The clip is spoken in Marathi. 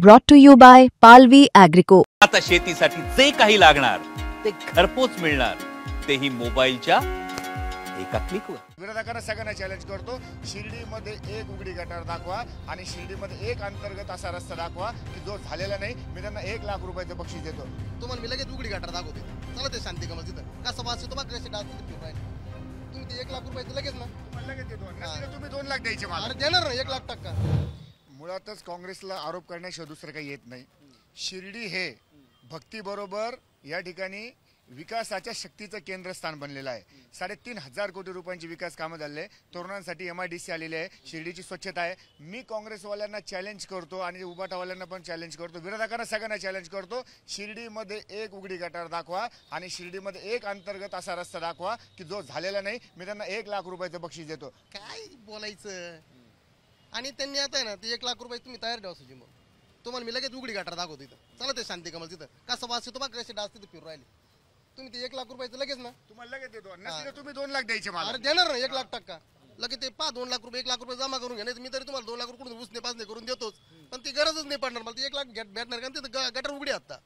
Brought to you by Palvi Agrico. आता शेतीसाठी जे काही लागणार ते घरपोच मिळणार, तेही मोबाईलच्या एका क्लिकवर. विरोधकांना सगळ्यांना चॅलेंज करतो, शिर्डीमध्ये एक उघडी गटार दाखवा आणि शिर्डीमध्ये एक अंतर्गत असा रस्ता दाखवा की जो झालेला नाही. मी त्यांना 1 लाख रुपयाचं बक्षीस देतो. तुम्हाला मी लगेच उघडी गटार दाखवते. चला ते शांती कमल तिथं कसं वाचतो तुम्हाला कसे डान्स फिरून राहिले. तुम्ही ते 1 लाख रुपयाचं लगेच ना तुम्हाला लगेच देतो. नसेल तुम्ही 2 लाख द्यायचे मला. अरे देणार ना 1,00,000%. मुळातच काँग्रेसला आरोप करण्याशिवाय दुसरं काही येत नाही. शिर्डी हे भक्तीबरोबर या ठिकाणी विकासाच्या शक्तीचं केंद्रस्थान बनलेलं आहे. 3,500 कोटी रुपयांची विकास कामं झाले. तरुणांसाठी MIDC आलेली आहे. शिर्डीची स्वच्छता आहे. मी काँग्रेसवाल्यांना चॅलेंज करतो आणि उबाटावाल्यांना पण चॅलेंज करतो, विरोधकांना सगळ्यांना चॅलेंज करतो. शिर्डीमध्ये एक उघडी गटार दाखवा आणि शिर्डीमध्ये एक अंतर्गत असा रस्ता दाखवा की जो झालेला नाही. मी त्यांना 1 लाख रुपयाचं बक्षीस देतो. काय बोलायचं. आणि त्यांनी आता आहे ना ते 1 लाख रुपये तुम्ही तयार ठेवा सुजी. मग तुम्हाला मी लगेच उघडी गटार दाखवतो तिथं. चला ते शांती कमल तिथं कसं वाचतो तुम्हाला कसे डान्स तिथं फिरून राहिले. तुम्ही ते 1 लाख रुपयाचं लगेच ना तुम्हाला लगेच देतो. नसेल तुम्ही 2 लाख द्यायचे मला. अरे देणार ना 1,00,000%. लगेच ते 2 लाख रुपये 1 लाख रुपये जमा करून घ्या. मी तरी तुम्हाला 2 लाख रुपये उसने पासने करून देतोच. पण ती गरजच नाही पडणार मला. ते 1 लाख भेटणार कारण तिथं गटार उघडी आता.